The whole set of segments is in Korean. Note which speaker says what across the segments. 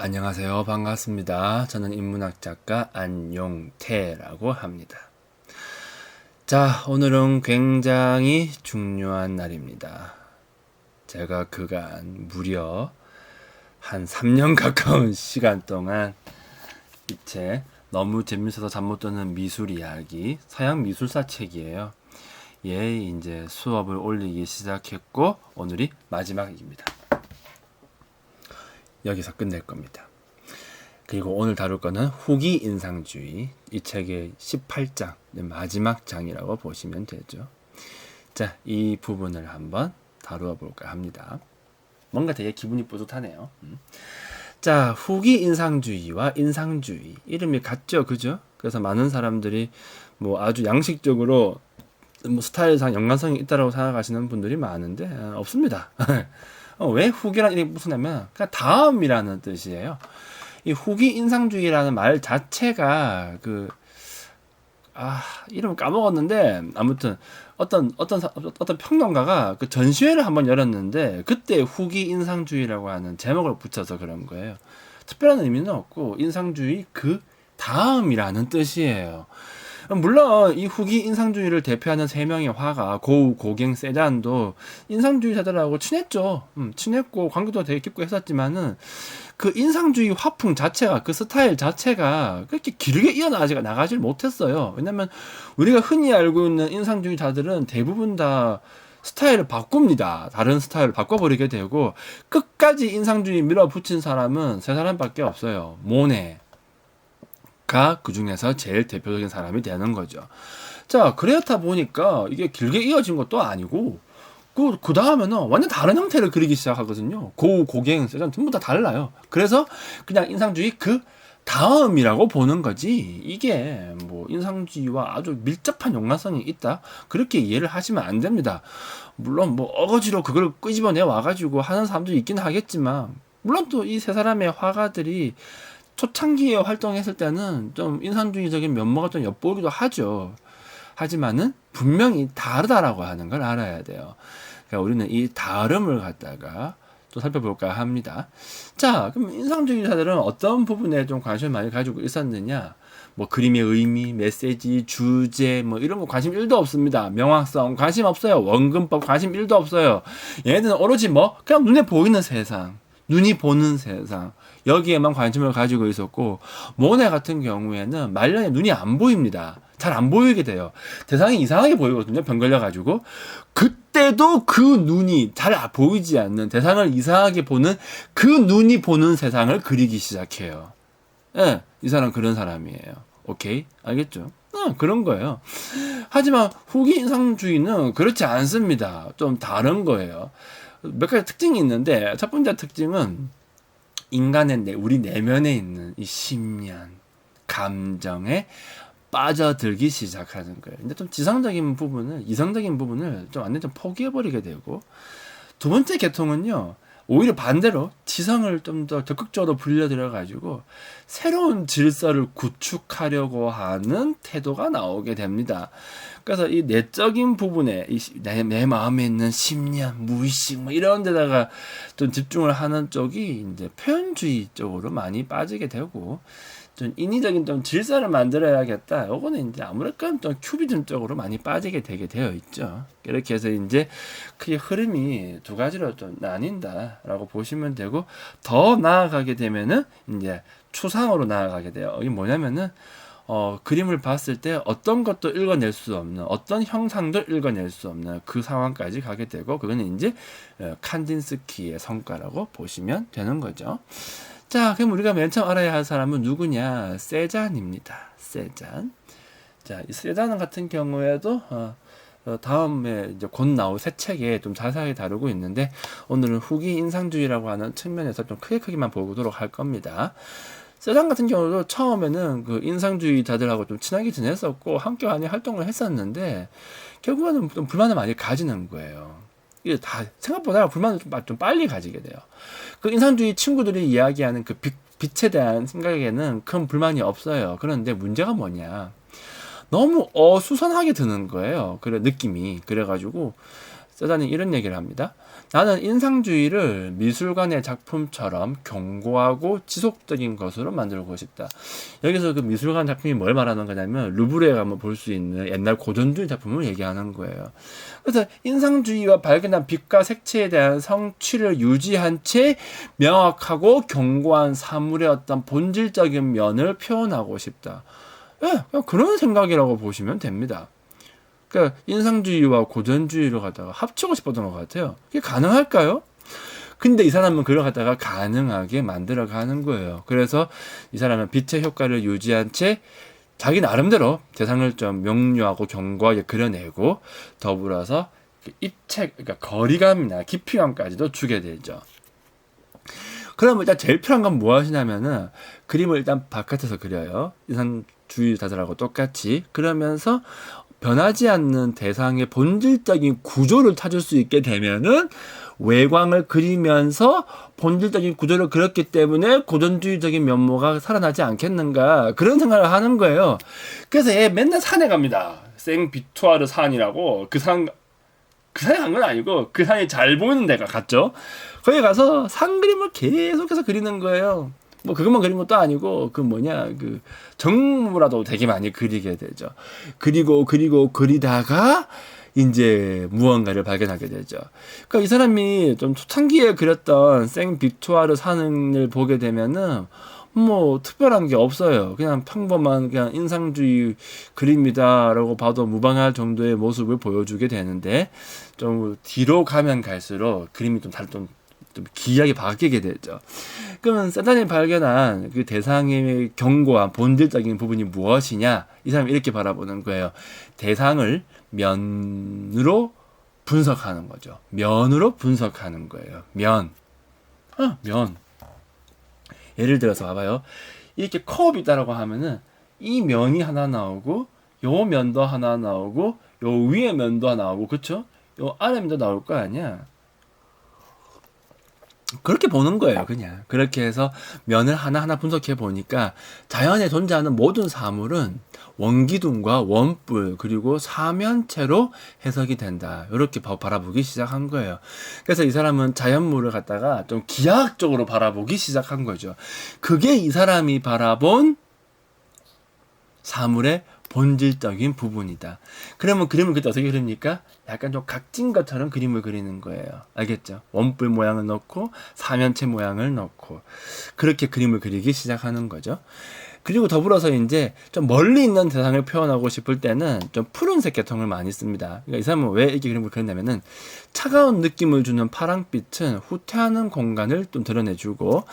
Speaker 1: 안녕하세요. 반갑습니다. 저는 인문학 작가 안용태라고 합니다. 자, 오늘은 굉장히 중요한 날입니다. 제가 그간 무려 한 3년 가까운 시간 동안 이 책 너무 재밌어서 잠 못 드는 미술 이야기, 서양 미술사 책이에요. 예, 이제 수업을 올리기 시작했고 오늘이 마지막입니다. 여기서 끝낼 겁니다. 그리고 오늘 다룰 거는 후기 인상주의, 이 책의 18장, 마지막 장이라고 보시면 되죠. 자, 이 부분을 한번 다루어 볼까 합니다. 뭔가 되게 기분이 뿌듯하네요. 자, 후기 인상주의와 인상주의, 이름이 같죠, 그죠? 그래서 많은 사람들이 뭐 아주 양식적으로 뭐 스타일상 연관성이 있다고 생각하시는 분들이 많은데 없습니다. 왜 후기란 이름이 붙으냐면 그냥 다음이라는 뜻이에요. 이 후기 인상주의라는 말 자체가 이름 까먹었는데 아무튼 어떤 평론가가 그 전시회를 한번 열었는데 그때 후기 인상주의라고 하는 제목을 붙여서 그런 거예요. 특별한 의미는 없고 인상주의 그 다음이라는 뜻이에요. 물론 이 후기 인상주의를 대표하는 세 명의 화가 고우, 고갱, 세잔도 인상주의자들하고 친했죠. 친했고 관계도 되게 깊고 했었지만은 그 인상주의 화풍 자체가, 그 스타일 자체가 그렇게 길게 이어나가질 못했어요. 왜냐면 우리가 흔히 알고 있는 인상주의자들은 대부분 다 스타일을 바꿉니다. 다른 스타일을 바꿔버리게 되고 끝까지 인상주의 밀어붙인 사람은 세 사람밖에 없어요. 모네 가 그 중에서 제일 대표적인 사람이 되는 거죠. 자, 그렇다 보니까 이게 길게 이어진 것도 아니고, 그 다음에는 완전 다른 형태를 그리기 시작하거든요. 고우, 고갱, 세잔 전부 다 달라요. 그래서 그냥 인상주의 그 다음이라고 보는 거지, 이게 뭐 인상주의와 아주 밀접한 연관성이 있다, 그렇게 이해를 하시면 안 됩니다. 물론 뭐 어거지로 그걸 끄집어내 와가지고 하는 사람도 있긴 하겠지만, 물론 또 이 세 사람의 화가들이 초창기에 활동했을 때는 좀 인상주의적인 면모가 좀 엿보이기도 하죠. 하지만은 분명히 다르다라고 하는 걸 알아야 돼요. 그러니까 우리는 이 다름을 갖다가 또 살펴볼까 합니다. 자, 그럼 인상주의자들은 어떤 부분에 좀 관심을 많이 가지고 있었느냐? 뭐 그림의 의미, 메시지, 주제 뭐 이런 거 관심 1도 없습니다. 명확성 관심 없어요. 원근법 관심 1도 없어요. 얘네들은 오로지 뭐 그냥 눈에 보이는 세상, 눈이 보는 세상, 여기에만 관심을 가지고 있었고, 모네 같은 경우에는 말년에 눈이 안 보입니다. 잘 안 보이게 돼요. 대상이 이상하게 보이거든요. 병 걸려가지고. 그때도 그 눈이 잘 보이지 않는, 대상을 이상하게 보는 그 눈이 보는 세상을 그리기 시작해요. 예, 이 사람 그런 사람이에요. 오케이? 알겠죠? 그런 거예요. 하지만 후기 인상주의는 그렇지 않습니다. 좀 다른 거예요. 몇 가지 특징이 있는데, 첫 번째 특징은 인간의 우리 내면에 있는 이 심년, 감정에 빠져들기 시작하는 거예요. 근데 좀 지성적인 부분을, 이성적인 부분을 좀 완전 좀 포기해버리게 되고, 두 번째 계통은요, 오히려 반대로 지성을 좀 더 적극적으로 불려들여가지고 새로운 질서를 구축하려고 하는 태도가 나오게 됩니다. 그래서 이 내적인 부분에 내 마음에 있는 심리학, 무의식 뭐 이런 데다가 좀 집중을 하는 쪽이 이제 표현주의 쪽으로 많이 빠지게 되고, 좀 인위적인 좀 질서를 만들어야겠다, 요거는 이제 아무래도 좀 큐비즘 쪽으로 많이 빠지게 되게 되어 있죠. 이렇게 해서 이제 크게 흐름이 두 가지로 좀 나뉜다라고 보시면 되고, 더 나아가게 되면은 이제 추상으로 나아가게 돼요. 이게 뭐냐면은 그림을 봤을 때 어떤 것도 읽어낼 수 없는, 어떤 형상도 읽어낼 수 없는 그 상황까지 가게 되고, 그거는 이제 칸딘스키의 성과라고 보시면 되는 거죠. 자, 그럼 우리가 맨 처음 알아야 할 사람은 누구냐? 세잔입니다. 세잔. 자, 이 세잔 같은 경우에도 다음에 이제 곧 나올 새 책에 좀 자세하게 다루고 있는데, 오늘은 후기 인상주의라고 하는 측면에서 좀 크게만 보도록 할 겁니다. 세잔 같은 경우도 처음에는 그 인상주의자들하고 좀 친하게 지냈었고 함께 많이 활동을 했었는데, 결국에는 좀 불만을 많이 가지는 거예요. 이게 다 생각보다 불만을 좀 빨리 가지게 돼요. 그 인상주의 친구들이 이야기하는 그 빛에 대한 생각에는 큰 불만이 없어요. 그런데 문제가 뭐냐? 너무 어수선하게 드는 거예요. 그래, 느낌이. 그래가지고 세잔이 이런 얘기를 합니다. 나는 인상주의를 미술관의 작품처럼 견고하고 지속적인 것으로 만들고 싶다. 여기서 그 미술관 작품이 뭘 말하는 거냐면 루브르에 가면 볼 수 있는 옛날 고전주의 작품을 얘기하는 거예요. 그래서 인상주의와 발견한 빛과 색채에 대한 성취를 유지한 채 명확하고 견고한 사물의 어떤 본질적인 면을 표현하고 싶다. 예, 그냥 그런 생각이라고 보시면 됩니다. 그러니까 인상주의와 고전주의를 갖다가 합치고 싶었던 것 같아요. 이게 가능할까요? 근데 이 사람은 그걸 갖다가 가능하게 만들어 가는 거예요. 그래서 이 사람은 빛의 효과를 유지한 채 자기 나름대로 대상을 좀 명료하고 견고하게 그려내고 더불어서 입체, 그러니까 거리감이나 깊이감까지도 주게 되죠. 그럼 일단 제일 필요한 건 무엇이냐면은 그림을 일단 바깥에서 그려요. 인상주의 자들하고 똑같이. 그러면서 변하지 않는 대상의 본질적인 구조를 찾을 수 있게 되면은 외광을 그리면서 본질적인 구조를 그렸기 때문에 고전주의적인 면모가 살아나지 않겠는가 그런 생각을 하는 거예요. 그래서 얘 맨날 산에 갑니다. 생비투아르 산이라고 그 산에 간 건 아니고 그 산이 잘 보이는 데가 갔죠. 거기 가서 산 그림을 계속해서 그리는 거예요. 뭐 그것만 그린 것도 아니고 그 정무라도 되게 많이 그리게 되죠. 그리고 그리다가 이제 무언가를 발견하게 되죠. 그러니까 이 사람이 좀 초창기에 그렸던 생비투아르 산을 보게 되면은 뭐 특별한 게 없어요. 그냥 평범한 그냥 인상주의 그림이다라고 봐도 무방할 정도의 모습을 보여주게 되는데 좀 뒤로 가면 갈수록 그림이 좀 기이하게 바뀌게 되죠. 그러면 세단이 발견한 그 대상의 견고한 본질적인 부분이 무엇이냐? 이 사람이 이렇게 바라보는 거예요. 대상을 면으로 분석하는 거죠. 면으로 분석하는 거예요. 면. 예를 들어서 봐봐요. 이렇게 컵이 있다라고 하면은 이 면이 하나 나오고 요 면도 하나 나오고 요 위에 면도 하나 나오고 그쵸? 요 아래 면도 나올 거 아니야. 그렇게 보는 거예요, 그냥. 그렇게 해서 면을 하나하나 분석해 보니까 자연에 존재하는 모든 사물은 원기둥과 원뿔 그리고 사면체로 해석이 된다. 이렇게 바라보기 시작한 거예요. 그래서 이 사람은 자연물을 갖다가 좀 기하학적으로 바라보기 시작한 거죠. 그게 이 사람이 바라본 사물의 본질적인 부분이다. 그러면 그림을 그때 어떻게 그립니까? 약간 좀 각진 것처럼 그림을 그리는 거예요. 알겠죠? 원뿔 모양을 넣고 사면체 모양을 넣고 그렇게 그림을 그리기 시작하는 거죠. 그리고 더불어서 이제 좀 멀리 있는 대상을 표현하고 싶을 때는 좀 푸른색 계통을 많이 씁니다. 그러니까 이 사람은 왜 이렇게 그림을 그렸냐면은 차가운 느낌을 주는 파랑빛은 후퇴하는 공간을 좀 드러내주고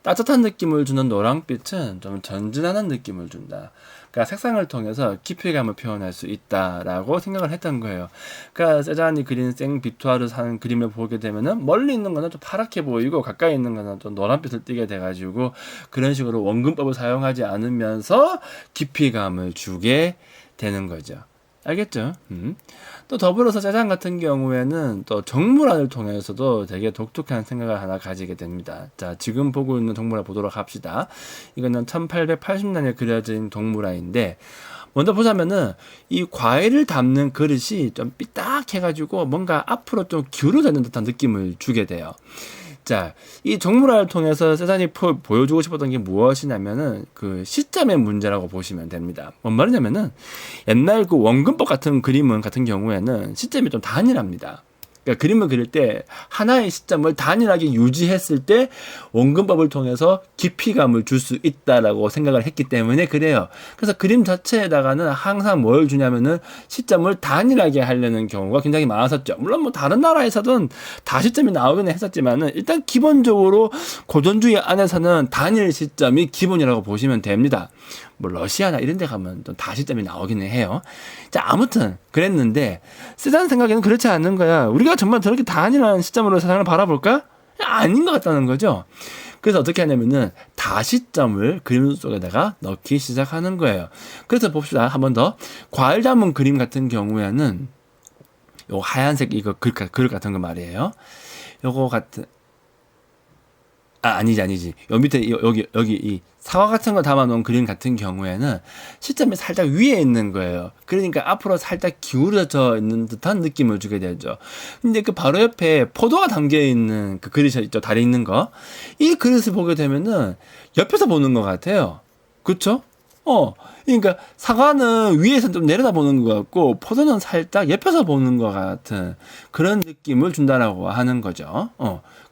Speaker 1: 따뜻한 느낌을 주는 노랑빛은 좀 전진하는 느낌을 준다. 그러니까 색상을 통해서 깊이감을 표현할 수 있다라고 생각을 했던 거예요. 그러니까 세잔이 그린 생비투아르 산 그림을 보게 되면은 멀리 있는 거는 좀 파랗게 보이고 가까이 있는 거는 좀 노란빛을 띠게 돼가지고 그런 식으로 원근법을 사용하지 않으면서 깊이감을 주게 되는 거죠. 알겠죠? 또 더불어서 세잔 같은 경우에는 또 정물안을 통해서도 되게 독특한 생각을 하나 가지게 됩니다. 자, 지금 보고 있는 정물안 보도록 합시다. 이거는 1880년에 그려진 동물안인데 먼저 보자면은 이 과일을 담는 그릇이 좀 삐딱해가지고 뭔가 앞으로 좀 기울어지는 듯한 느낌을 주게 돼요. 자, 이 정물화를 통해서 세잔이 보여주고 싶었던 게 무엇이냐면은 그 시점의 문제라고 보시면 됩니다. 뭔 말이냐면은 옛날 그 원근법 같은 그림은 같은 경우에는 시점이 좀 단일합니다. 그러니까 그림을 그릴 때 하나의 시점을 단일하게 유지했을 때 원근법을 통해서 깊이감을 줄 수 있다라고 생각을 했기 때문에 그래요. 그래서 그림 자체에다가는 항상 뭘 주냐면은 시점을 단일하게 하려는 경우가 굉장히 많았었죠. 물론 뭐 다른 나라에서든 다시점이 나오기는 했었지만은 일단 기본적으로 고전주의 안에서는 단일 시점이 기본이라고 보시면 됩니다. 뭐 러시아나 이런 데 가면 또 다시점이 나오기는 해요. 자, 아무튼 그랬는데 세잔 생각에는 그렇지 않는 거야. 우리가 정말 저렇게 단일한 시점으로 세상을 바라볼까? 아닌 것 같다는 거죠. 그래서 어떻게 하냐면은 다시점을 그림 속에다가 넣기 시작하는 거예요. 그래서 봅시다. 한 번 더. 과일 담은 그림 같은 경우에는 요 하얀색 이거 그릇 같은 거 말이에요. 요거 같은 아니지. 여기 밑에 여기 이 사과 같은 거 담아놓은 그림 같은 경우에는 시점이 살짝 위에 있는 거예요. 그러니까 앞으로 살짝 기울어져 있는 듯한 느낌을 주게 되죠. 근데 그 바로 옆에 포도가 담겨 있는 그 그릇이 있죠. 다리 있는 거. 이 그릇을 보게 되면은 옆에서 보는 것 같아요. 그쵸? 그러니까 사과는 위에서 좀 내려다보는 것 같고 포도는 살짝 옆에서 보는 것 같은 그런 느낌을 준다라고 하는 거죠.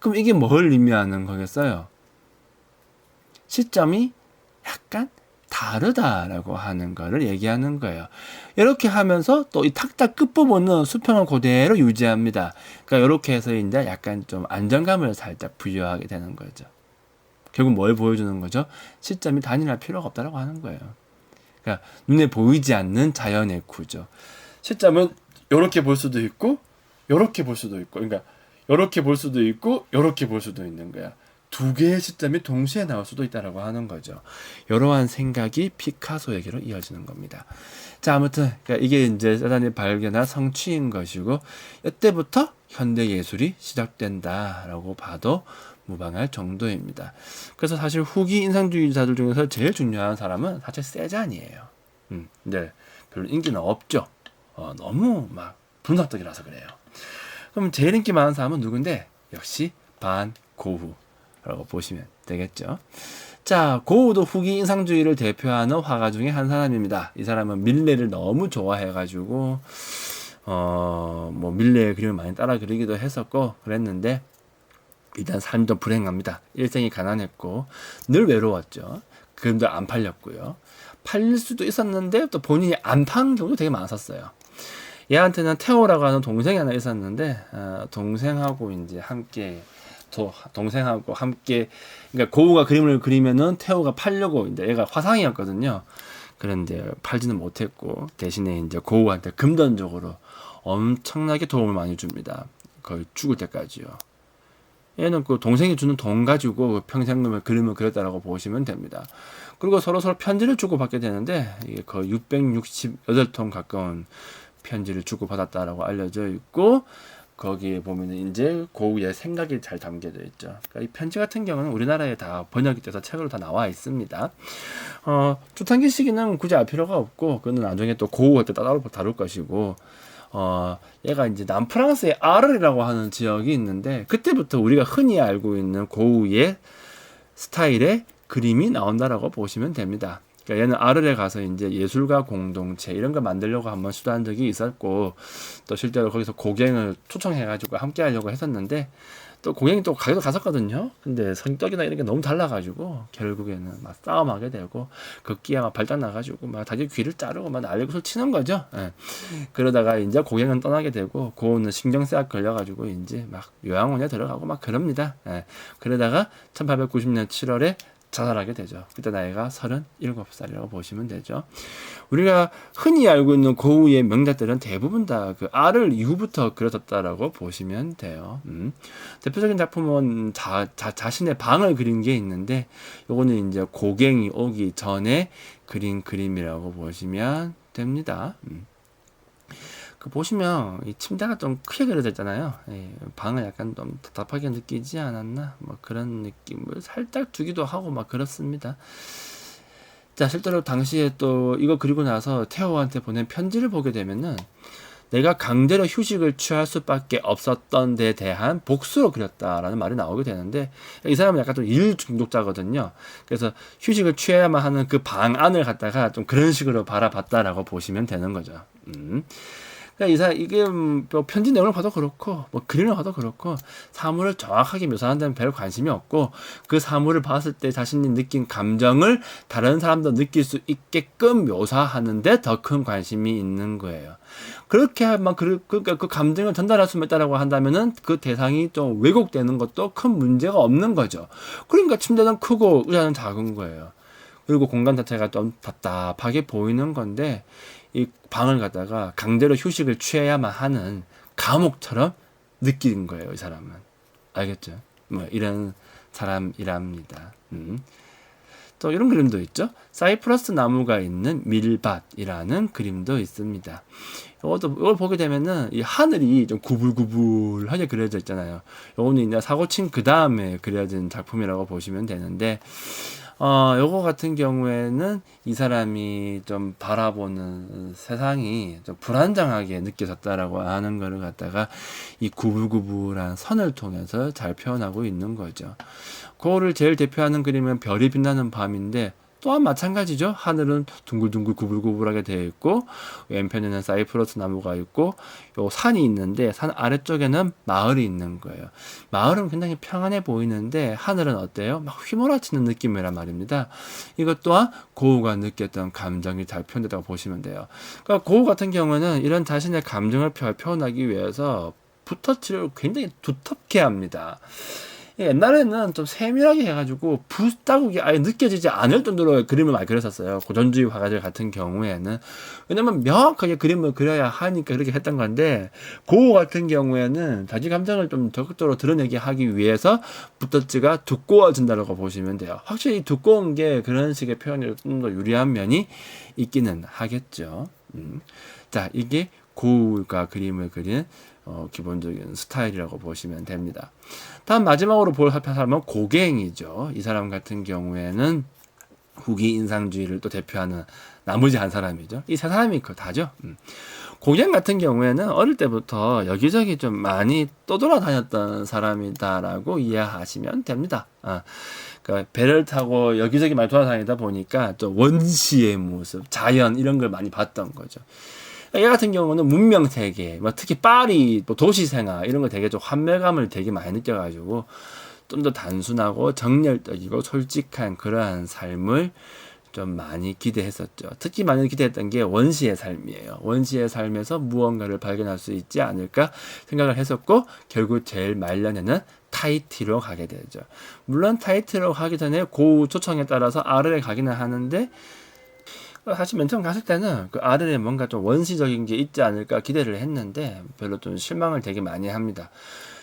Speaker 1: 그럼 이게 뭘 의미하는 거겠어요? 시점이 약간 다르다라고 하는 거를 얘기하는 거예요. 이렇게 하면서 또 이 탁자 끝부분은 수평을 그대로 유지합니다. 그러니까 이렇게 해서 이제 약간 좀 안정감을 살짝 부여하게 되는 거죠. 결국 뭘 보여주는 거죠? 시점이 단일할 필요가 없다라고 하는 거예요. 그러니까 눈에 보이지 않는 자연의 구조. 시점은 이렇게 볼 수도 있고, 이렇게 볼 수도 있고, 그러니까 이렇게 볼 수도 있고, 이렇게 볼 수도 있는 거야. 두 개의 시점이 동시에 나올 수도 있다라고 하는 거죠. 이러한 생각이 피카소에게로 이어지는 겁니다. 자, 아무튼 그러니까 이게 이제 세잔이 발견한 성취인 것이고, 이때부터 현대 예술이 시작된다라고 봐도 무방할 정도입니다. 그래서 사실 후기 인상주의자들 중에서 제일 중요한 사람은 사실 세잔이에요. 근데 별로 인기는 없죠. 너무 막 분석적이라서 그래요. 그럼 제일 인기 많은 사람은 누군데? 역시 반 고흐라고 보시면 되겠죠. 자, 고흐도 후기 인상주의를 대표하는 화가 중에 한 사람입니다. 이 사람은 밀레를 너무 좋아해가지고 뭐 밀레의 그림을 많이 따라 그리기도 했었고 그랬는데 일단 삶이 좀 불행합니다. 일생이 가난했고 늘 외로웠죠. 그림도 안 팔렸고요. 팔릴 수도 있었는데 또 본인이 안 판 경우도 되게 많았었어요. 얘한테는 테오라고 하는 동생이 하나 있었는데 동생하고 이제 함께 동생하고 함께 그러니까 고우가 그림을 그리면은 테오가 팔려고 이제 얘가 화상이었거든요. 그런데 팔지는 못했고 대신에 이제 고우한테 금전적으로 엄청나게 도움을 많이 줍니다. 거의 죽을 때까지요. 얘는 그 동생이 주는 돈 가지고 평생을 그림을 그렸다라고 보시면 됩니다. 그리고 서로 편지를 주고받게 되는데 이게 거의 668통 가까운 편지를 주고받았다라고 알려져 있고 거기에 보면은 이제 고우의 생각이 잘 담겨져 있죠. 그러니까 이 편지 같은 경우는 우리나라에 다 번역이 돼서 책으로 다 나와 있습니다. 초창기 시기는 굳이 알 필요가 없고 그거는 나중에 또 고우할 때 따로 다룰 것이고 얘가 이제 남프랑스의 아르이라고 하는 지역이 있는데 그때부터 우리가 흔히 알고 있는 고우의 스타일의 그림이 나온다라고 보시면 됩니다. 그러니까 얘는 아르에 가서 이제 예술가 공동체 이런 거 만들려고 한번 시도한 적이 있었고 또 실제로 거기서 고갱을 초청해가지고 함께 하려고 했었는데 또 고갱이 또 가게도 갔었거든요. 근데 성격이나 이런 게 너무 달라가지고 결국에는 막 싸움하게 되고 극기야 막 발작 나가지고 막 자기 귀를 자르고 막 난리구슬 치는 거죠. 예. 그러다가 이제 고갱은 떠나게 되고 고우는 신경쇠약 걸려가지고 이제 막 요양원에 들어가고 막 그럽니다. 예. 그러다가 1890년 7월에 자살하게 되죠. 그때 나이가 37살이라고 보시면 되죠. 우리가 흔히 알고 있는 고우의 명작들은 대부분 다 그 알을 이후부터 그려졌다라고 보시면 돼요. 대표적인 작품은 자신의 방을 그린 게 있는데 요거는 이제 고갱이 오기 전에 그린 그림이라고 보시면 됩니다. 그 보시면 이 침대가 좀 크게 그려져 있잖아요. 방을 약간 좀 답답하게 느끼지 않았나? 뭐 그런 느낌을 살짝 주기도 하고 막 그렇습니다. 자, 실제로 당시에 또 이거 그리고 나서 테오한테 보낸 편지를 보게 되면은 내가 강제로 휴식을 취할 수밖에 없었던 데 대한 복수로 그렸다라는 말이 나오게 되는데 이 사람은 약간 좀 일 중독자거든요. 그래서 휴식을 취해야만 하는 그 방안을 갖다가 좀 그런 식으로 바라봤다라고 보시면 되는 거죠. 그러니까 이게 뭐 편지 내용을 봐도 그렇고 뭐 그림을 봐도 그렇고 사물을 정확하게 묘사하는 데는 별 관심이 없고 그 사물을 봤을 때 자신이 느낀 감정을 다른 사람도 느낄 수 있게끔 묘사하는데 더 큰 관심이 있는 거예요. 그렇게 하면 그러니까 그 감정을 전달할 수 있다라고 한다면은 그 대상이 좀 왜곡되는 것도 큰 문제가 없는 거죠. 그러니까 침대는 크고 의자는 작은 거예요. 그리고 공간 자체가 좀 답답하게 보이는 건데 이 방을 갖다가 강제로 휴식을 취해야만 하는 감옥처럼 느끼는 거예요, 이 사람은. 알겠죠? 뭐 이런 사람이랍니다. 또 이런 그림도 있죠. 사이프러스 나무가 있는 밀밭이라는 그림도 있습니다. 이걸 보게 되면은 이 하늘이 좀 구불구불하게 그려져 있잖아요. 요거는 이제 사고 친 그 다음에 그려진 작품이라고 보시면 되는데, 요거 같은 경우에는 이 사람이 좀 바라보는 세상이 좀 불안정하게 느껴졌다라고 하는 거를 갖다가 이 구불구불한 선을 통해서 잘 표현하고 있는 거죠. 그거를 제일 대표하는 그림은 별이 빛나는 밤인데, 또한 마찬가지죠. 하늘은 둥글둥글 구불구불하게 되어 있고, 왼편에는 사이프러스 나무가 있고, 요 산이 있는데 산 아래쪽에는 마을이 있는 거예요. 마을은 굉장히 평안해 보이는데 하늘은 어때요? 막 휘몰아치는 느낌이란 말입니다. 이것 또한 고우가 느꼈던 감정이 잘 표현됐다고 보시면 돼요. 그러니까 고우 같은 경우는 이런 자신의 감정을 표현하기 위해서 붓터치를 굉장히 두텁게 합니다. 옛날에는 좀 세밀하게 해가지고 붓자국이 아예 느껴지지 않을 정도로 그림을 많이 그렸었어요. 고전주의 화가들 같은 경우에는. 왜냐면 명확하게 그림을 그려야 하니까 그렇게 했던 건데, 고우 같은 경우에는 자기 감정을 좀 적극적으로 드러내게 하기 위해서 붓터치가 두꺼워진다고 보시면 돼요. 확실히 두꺼운 게 그런 식의 표현이 좀 더 유리한 면이 있기는 하겠죠. 자, 이게 고우가 그림을 그린 기본적인 스타일이라고 보시면 됩니다. 다음 마지막으로 볼 사람은 고갱이죠. 이 사람 같은 경우에는 후기 인상주의를 또 대표하는 나머지 한 사람이죠. 이 세 사람이 다죠. 고갱 같은 경우에는 어릴 때부터 여기저기 좀 많이 떠돌아다녔던 사람이다라고 이해하시면 됩니다. 그러니까 배를 타고 여기저기 많이 돌아다니다 보니까 좀 원시의 모습, 자연 이런 걸 많이 봤던 거죠. 얘 같은 경우는 문명 세계, 특히 파리, 도시 생활 이런 거 되게 좀 환멸감을 되게 많이 느껴가지고 좀 더 단순하고 정열적이고 솔직한 그러한 삶을 좀 많이 기대했었죠. 특히 많이 기대했던 게 원시의 삶이에요. 원시의 삶에서 무언가를 발견할 수 있지 않을까 생각을 했었고, 결국 제일 말년에는 타히티로 가게 되죠. 물론 타히티로 가기 전에 고우 초청에 따라서 아르에 가기는 하는데, 사실 맨 처음 갔을 때는 그 아르에 뭔가 좀 원시적인 게 있지 않을까 기대를 했는데 별로 좀 실망을 되게 많이 합니다.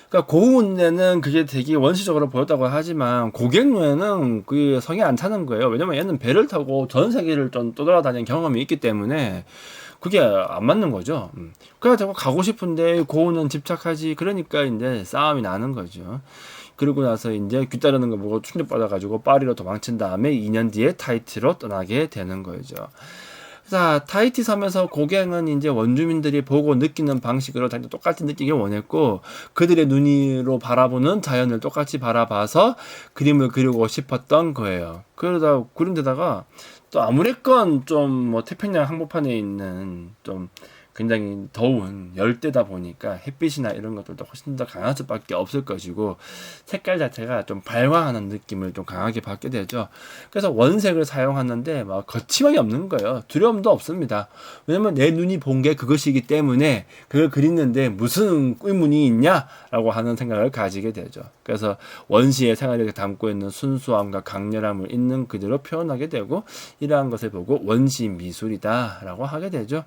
Speaker 1: 그러니까 고운에는 그게 되게 원시적으로 보였다고 하지만 고갱로에는 그게 성이 안 차는 거예요. 왜냐면 얘는 배를 타고 전 세계를 좀 떠돌아다니는 경험이 있기 때문에 그게 안 맞는 거죠. 그래가지고 가고 싶은데 고운은 집착하지. 그러니까 이제 싸움이 나는 거죠. 그러고 나서 이제 귀따르는 거 보고 충격받아가지고 파리로 도망친 다음에 2년 뒤에 타히티로 떠나게 되는 거죠. 자, 타히티 섬에서 고갱은 이제 원주민들이 보고 느끼는 방식으로 다 똑같이 느끼길 원했고, 그들의 눈으로 바라보는 자연을 똑같이 바라봐서 그림을 그리고 싶었던 거예요. 그런데다가 또 아무래건 좀 태평양 한복판에 있는 좀 굉장히 더운 열대다 보니까 햇빛이나 이런 것들도 훨씬 더 강할 수밖에 없을 것이고, 색깔 자체가 좀 발광하는 느낌을 좀 강하게 받게 되죠. 그래서 원색을 사용하는데 막 거침이 없는 거예요. 두려움도 없습니다. 왜냐면 내 눈이 본 게 그것이기 때문에 그걸 그리는데 무슨 의문이 있냐라고 하는 생각을 가지게 되죠. 그래서 원시의 생활을 담고 있는 순수함과 강렬함을 있는 그대로 표현하게 되고, 이러한 것을 보고 원시 미술이다라고 하게 되죠.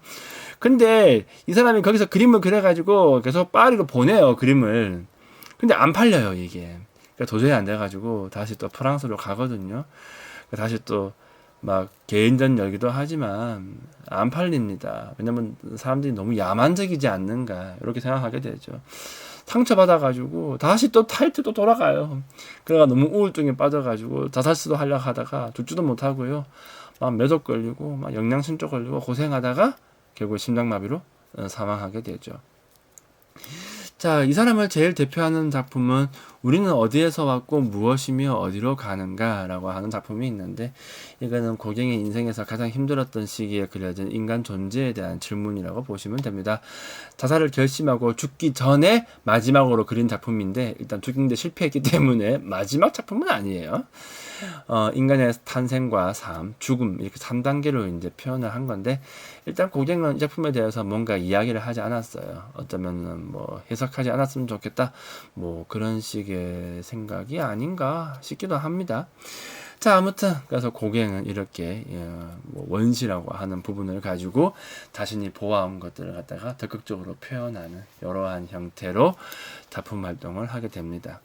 Speaker 1: 근데 이 사람이 거기서 그림을 그려가지고 계속 파리로 보내요, 그림을. 근데 안 팔려요, 이게. 그러니까 도저히 안 돼가지고 다시 또 프랑스로 가거든요. 다시 또 막 개인전 열기도 하지만 안 팔립니다. 왜냐면 사람들이 너무 야만적이지 않는가 이렇게 생각하게 되죠. 상처받아가지고 다시 또 타히티로 돌아가요. 그래가 너무 우울증에 빠져가지고 자살시도 하려고 하다가 죽지도 못하고요. 막 매독 걸리고 막 영양신조 걸리고 고생하다가 결국 심장마비로 사망하게 되죠. 자, 이 사람을 제일 대표하는 작품은 우리는 어디에서 왔고 무엇이며 어디로 가는가 라고 하는 작품이 있는데, 이거는 고갱의 인생에서 가장 힘들었던 시기에 그려진 인간 존재에 대한 질문이라고 보시면 됩니다. 자살을 결심하고 죽기 전에 마지막으로 그린 작품인데, 일단 죽는데 실패했기 때문에 마지막 작품은 아니에요. 인간의 탄생과 삶, 죽음 이렇게 3단계로 이제 표현을 한 건데, 일단 고갱은 이 작품에 대해서 뭔가 이야기를 하지 않았어요. 어쩌면은 해석하지 않았으면 좋겠다, 그런 식의 생각이 아닌가 싶기도 합니다. 자, 아무튼 그래서 고갱은 이렇게 뭐 원시라고 하는 부분을 가지고 자신이 보아온 것들을 갖다가 적극적으로 표현하는 이러한 형태로 작품 활동을 하게 됩니다.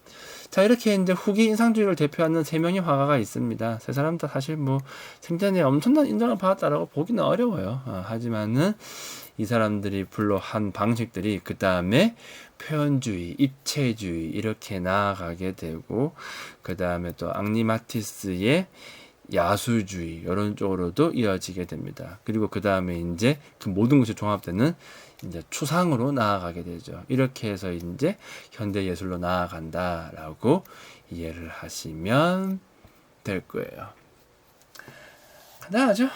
Speaker 1: 자, 이렇게 이제 후기 인상주의를 대표하는 3명의 화가가 있습니다. 세 사람 다 사실 뭐 생전에 엄청난 인정을 받았다라고 보기는 어려워요. 하지만은 이 사람들이 불러한 방식들이 그 다음에 표현주의, 입체주의 이렇게 나아가게 되고, 그 다음에 또 앙리 마티스의 야수주의 이런 쪽으로도 이어지게 됩니다. 그리고 그 다음에 이제 그 모든 것이 종합되는 이제 추상으로 나아가게 되죠. 이렇게 해서 이제 현대 예술로 나아간다라고 이해를 하시면 될 거예요. 간단하죠?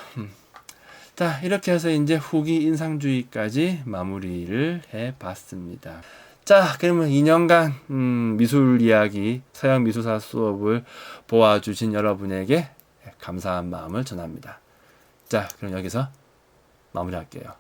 Speaker 1: 자, 이렇게 해서 이제 후기 인상주의까지 마무리를 해봤습니다. 자, 그러면 2년간 미술 이야기, 서양 미술사 수업을 보아주신 여러분에게 감사한 마음을 전합니다. 자, 그럼 여기서 마무리할게요.